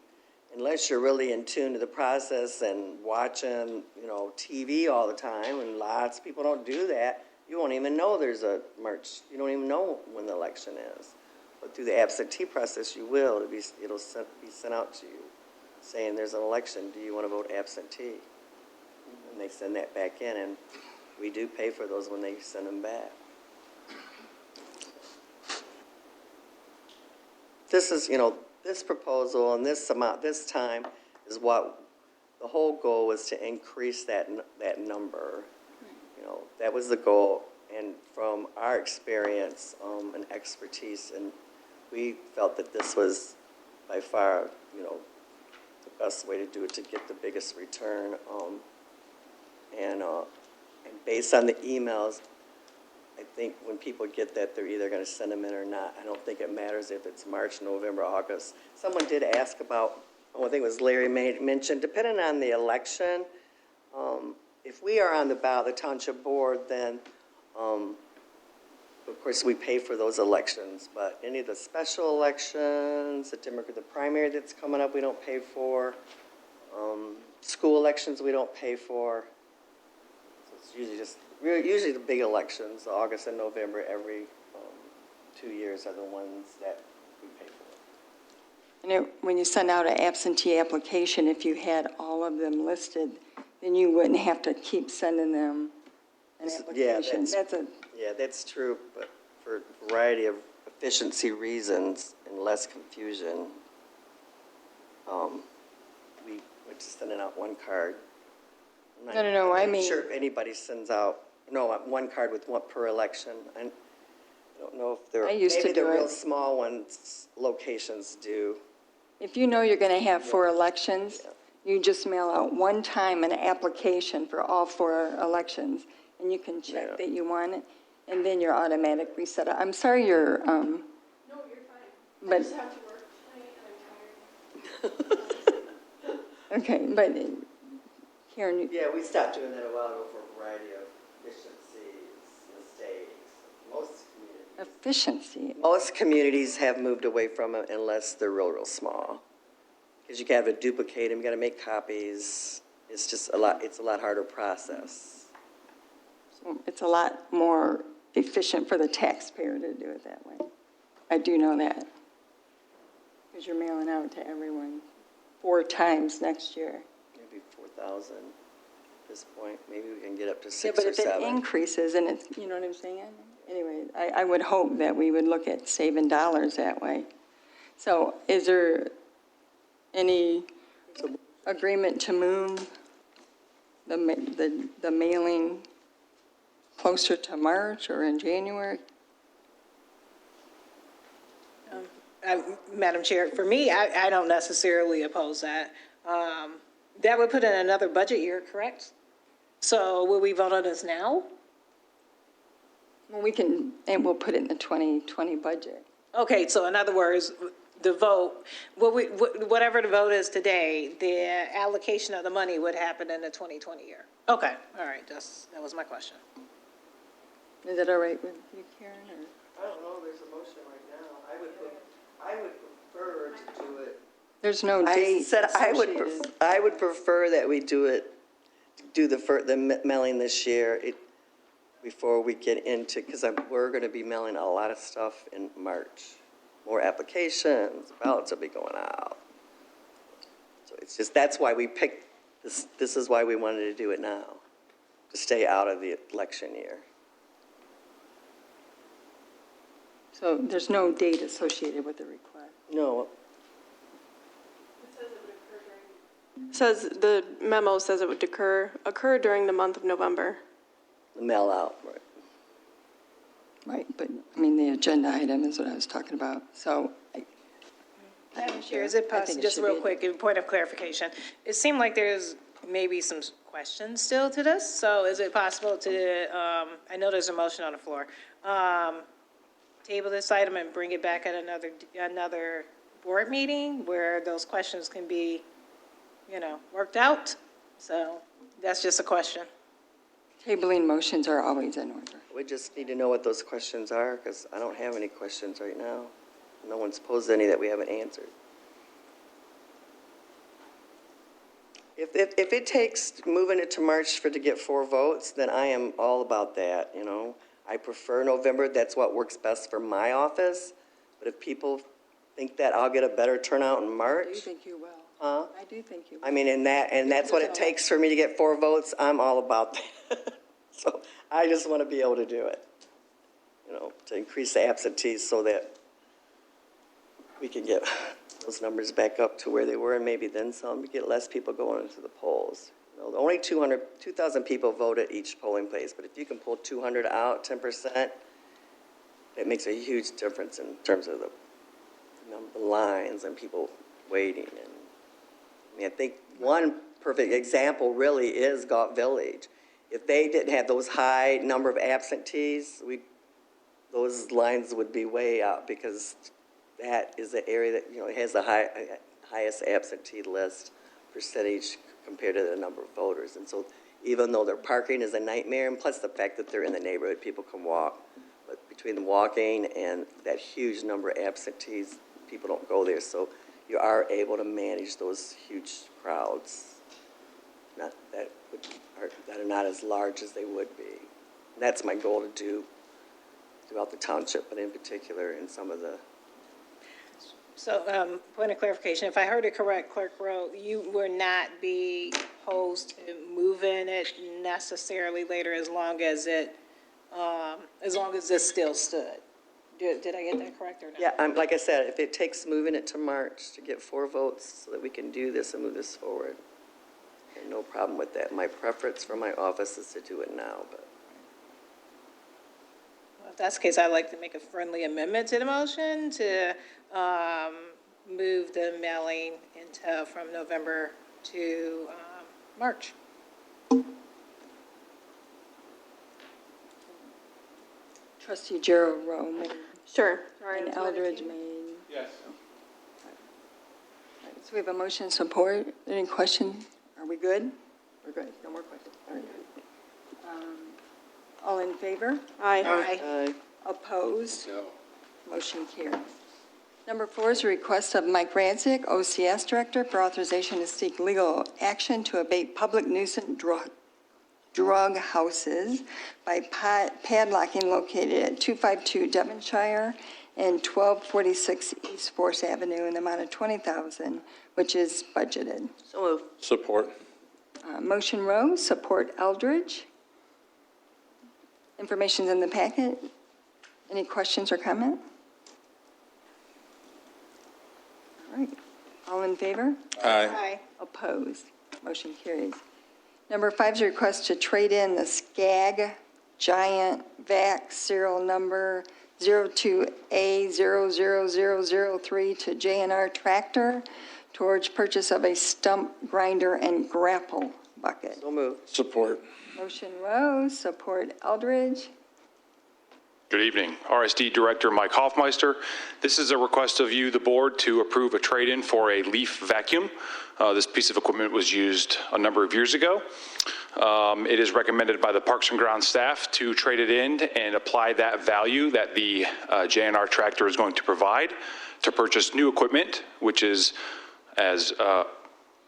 unless you're really in tune to the process and watching, you know, TV all the time, and lots of people don't do that, you won't even know there's a March. You don't even know when the election is. But through the absentee process, you will. It'll be sent out to you, saying there's an election, do you want to vote absentee? And they send that back in, and we do pay for those when they send them back. This is, you know, this proposal and this amount, this time is what, the whole goal was to increase that number. You know, that was the goal, and from our experience and expertise, and we felt that this was by far, you know, the best way to do it to get the biggest return. And based on the emails, I think when people get that, they're either going to send them in or not. I don't think it matters if it's March, November, August. Someone did ask about, I think it was Larry mentioned, depending on the election, if we are on the ballot, the township board, then of course we pay for those elections. But any of the special elections, the primary that's coming up, we don't pay for. School elections, we don't pay for. So it's usually the big elections, August and November, every 2 years are the ones that we pay for. And when you send out an absentee application, if you had all of them listed, then you wouldn't have to keep sending them an application. Yeah, that's true, but for a variety of efficiency reasons and less confusion, we're just sending out one card. No, I mean... I'm sure if anybody sends out, one card with one per election. I don't know if they're, maybe the real small ones, locations do. If you know you're going to have 4 elections, You just mail out one time an application for all 4 elections, and you can check that you want it, and then you're automatically set up. I'm sorry you're, No, you're fine. but. I just have to work tonight and I'm tired. Okay, but Karen, Yeah, we stopped doing that a while ago for a variety of efficiencies, mistakes. efficiency. Most communities have moved away from it unless they're real small. Because you got to duplicate them, you got to make copies. It's just it's a lot harder process. It's a lot more efficient for the taxpayer to do it that way. I do know that. Because you're mailing out to everyone 4 times next year. Maybe 4,000 at this point. Maybe we can get up to Yeah, 6 but or if it 7. increases and it's, you know what I'm saying? Anyway, I would hope that we would look at saving dollars that way. So is there any agreement to move the mailing closer to March or in January? Madam Chair, for me, I don't necessarily oppose that. That would put in another budget year, correct? So will we vote on this now? Well, we can, and we'll put it in the 2020 budget. Okay, so in other words, the vote, whatever the vote is today, the allocation of the money would happen in the 2020 year. Okay, all right, that was my question. Is that all right with you, Karen? Or? I don't know, there's a motion right now. I would prefer to do it. There's no I date said associated. I would prefer that we do the mailing this year before we get into, because we're going to be mailing a lot of stuff in March. More applications, ballots will be going out. So it's just, that's why we picked, this is why we wanted to do it now, to stay out of the election year. So there's no date associated with the request. No, Says, the memo says it would occur during the month of November. the mail out, right. Right, but, I mean, the agenda item is what I was talking about, so. Madam Chair, is it possible, just real quick, a point of clarification? It seemed like there's maybe some questions still to this, so is it possible to, I know there's a motion on the floor, table this item and bring it back at another board meeting where those questions can be, worked out? So that's just a question. Tabling motions are always in order. We just need to know what those questions are, because I don't have any questions right now. No one's posed any that we haven't answered. If it takes moving it to March to get 4 votes, then I am all about that, I prefer November, that's what works best for my office. But if people think that I'll get a better turnout in March. I do think you will. Huh? I do think you will. I mean, and that's what it takes for me to get 4 votes, I'm all about that. So I just want to be able to do it, to increase the absentees so that we can get those numbers back up to where they were, and maybe then some, we get less people going into the polls. Only 2,000 people vote at each polling place, but if you can pull 200 out, 10%, it makes a huge difference in terms of the lines and people waiting. And I think one perfect example really is Galt Village. If they didn't have those high number of absentees, those lines would be way out, because that is the area that, has the highest absentee list percentage compared to the number of voters. And so even though their parking is a nightmare, and plus the fact that they're in the neighborhood, people can walk, but between the walking and that huge number of absentees, people don't go there. So you are able to manage those huge crowds that are not as large as they would be. And that's my goal to do throughout the township, but in particular in some of the. So, point of clarification, if I heard it correct, Clerk Rowe, you would not be opposed to moving it necessarily later as long as this still stood. Did I get that correct or not? Yeah, like I said, if it takes moving it to March to get 4 votes so that we can do this and move this forward, I have no problem with that. My preference for my office is to do it now, but. Well, if that's the case, I'd like to make a friendly amendment to the motion to move the mailing from November to March. Trustee Gerald Rowe made, Sure. Sorry, and it's Eldridge meditating. made. Yes. So we have a motion and support. Any questions? Are we good? We're good. No more questions. All right. All in favor? Aye. Aye. Opposed? No. Motion carries. Number 4 is a request of Mike Radzik, OCS Director, for authorization to seek legal action to abate public nuisance drug houses by padlocking located at 252 Devonshire and 1246 East 4th Avenue in the amount of $20,000, which is budgeted. So moved. Support. Motion Rose, support Eldridge. Information's in the packet. Any questions or comment? All right. All in favor? Aye. Opposed? Motion carries. Number 5 is a request to trade in the SCAG Giant Vac serial number 02A00003 to J&R Tractor towards purchase of a stump grinder and grapple bucket. So moved. Support. Motion Rose, support Eldridge. Good evening. RSD Director Mike Hoffmeister. This is a request of you, the board, to approve a trade-in for a leaf vacuum. This piece of equipment was used a number of years ago. It is recommended by the Parks and Grounds staff to trade it in and apply that value that the J&R tractor is going to provide to purchase new equipment, which is, as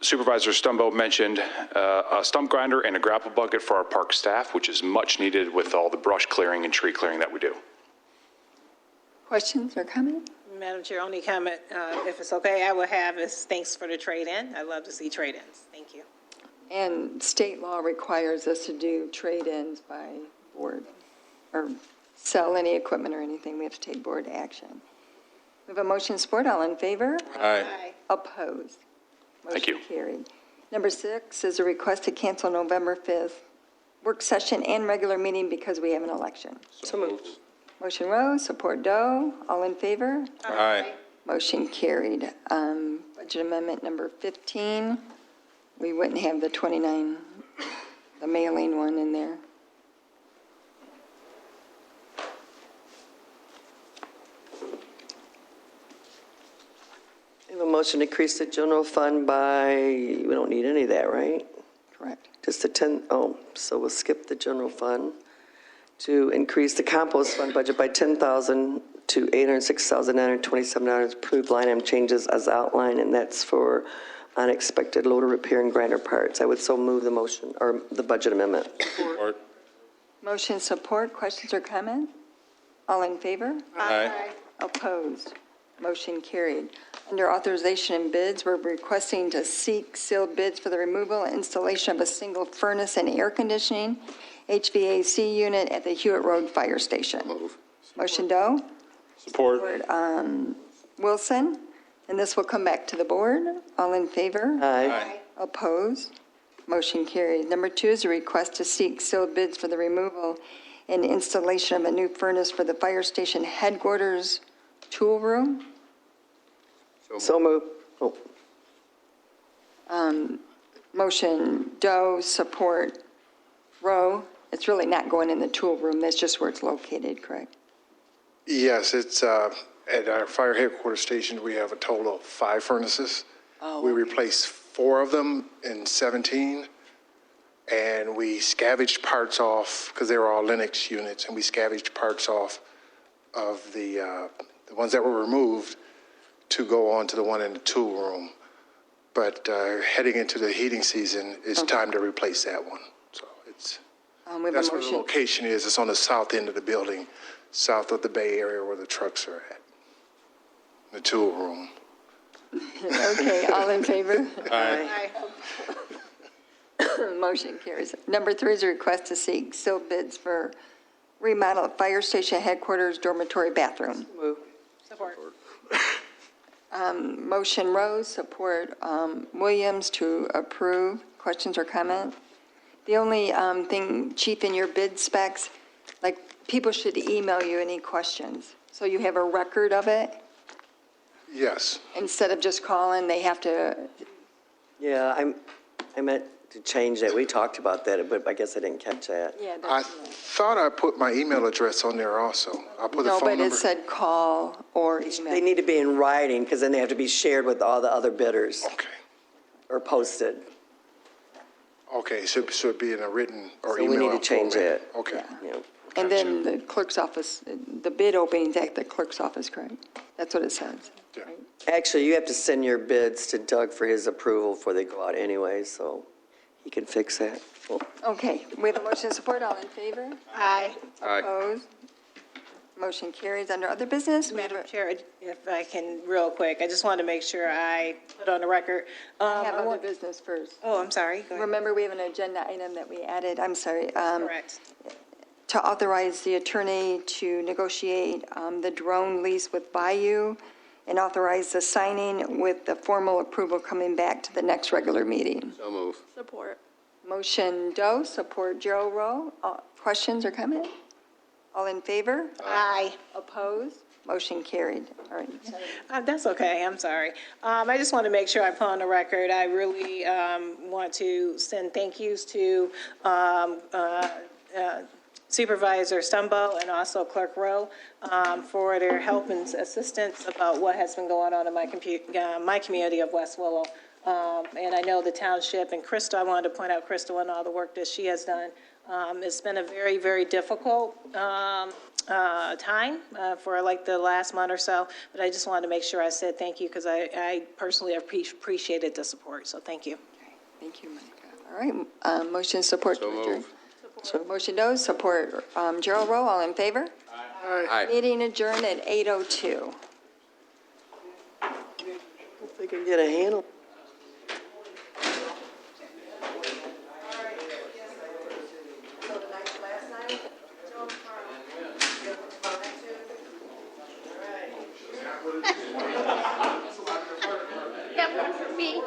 Supervisor Stumbo mentioned, a stump grinder and a grapple bucket for our park staff, which is much needed with all the brush clearing and tree clearing that we do. Questions or comments? Madam Chair, only comment, if it's okay, I will have is thanks for the trade-in. I love to see trade-ins. Thank you. And state law requires us to do trade-ins by board, or sell any equipment or anything. We have to take board action. We have a motion support. All in favor? Aye. Opposed? Thank you. Motion carried. Number 6 is a request to cancel November 5th work session and regular meeting because we have an election. So moved. Motion Rose, support Doe. All in favor? Aye. Motion carried. Budget amendment number 15, we wouldn't have the 29, the mailing one in there. We have a motion to increase the general fund by, we don't need any of that, right? Correct. Just the 10, so we'll skip the general fund to increase the compost fund budget by $10,000 to $806,927. Approved line item changes as outlined, and that's for unexpected loader repair and grinder parts. I would so move the motion, or the budget amendment. Support. Motion support, questions or comments? All in favor? Aye. Opposed? Motion carried. Under authorization and bids, we're requesting to seek sealed bids for the removal and installation of a single furnace and air conditioning HVAC unit at the Hewitt Road Fire Station. Move. Motion Doe? Support. Support, Wilson, and this will come back to the board. All in favor? Aye. Opposed? Motion carried. Number 2 is a request to seek sealed bids for the removal and installation of a new furnace for the fire station headquarters tool room. So moved. Motion Doe, support Rowe. It's really not going in the tool room, that's just where it's located, correct? Yes, it's at our fire headquarters station, we have a total of 5 furnaces. We replaced 4 of them in 17, and we scavenged parts off, because they were all Linux units, and we scavenged parts off of the ones that were removed to go on to the one in the tool room. But heading into the heating season, it's time to replace that one. So it's, We have a that's where the motion. location is. It's on the south end of the building, south of the Bay Area where the trucks are at, the tool room. Okay, all in favor? Aye. Motion carries. Number 3 is a request to seek sealed bids for remodel of fire station headquarters dormitory bathroom. Move. Support. Motion Rose, support Williams to approve. Questions or comment? The only thing, Chief, in your bid specs, like, people should email you any questions, so you have a record of it. Yes. Instead of just calling, they have to Yeah, I meant to change that. We talked about that, but I guess I didn't catch that. Yeah, I thought I put my email address on there also. I put the no, phone but number. it said call or They email. need to be in writing, because then they have to be shared with all the other bidders Okay. or posted. Okay, so it'd be in a written or So email. we need to change format. it. Okay. You know, And then the clerk's office, the bid openings at the clerk's office, correct? That's what it says, Yeah. right? Actually, you have to send your bids to Doug for his approval before they go out anyway, so he can fix that. Well, Okay, we have a motion and support. All in favor? Aye. Aye. Opposed? Motion carries. Under other business, we have Madam a, Chair, if I can, real quick, I just wanted to make sure I put on the record. I have I other want- business first. Oh, I'm sorry. Go ahead. Remember, we have an agenda item that we added, I'm sorry, Correct. to authorize the attorney to negotiate the drone lease with Bayou and authorize the signing with the formal approval coming back to the next regular meeting. So move. Support. Motion Doe, support Gerald Rowe. Questions or comment? All in favor? Aye. Opposed? Motion carried. All right. That's okay, I'm sorry. I just want to make sure I put on the record, I really want to send thank yous to Supervisor Stumbo and also Clerk Rowe for their help and assistance about what has been going on in my community of West Willow. And I know the township and Crystal, I wanted to point out Crystal and all the work that she has done. It's been a very, very difficult time for like the last month or so, but I just wanted to make sure I said thank you because I personally appreciated the support, so thank you. Thank you, Monica. All right, motion support to So adjourn. move. So motion Doe, support Gerald Rowe. All in favor? Aye. Meeting adjourned at 8:02. if they can get a handle. Have one for me.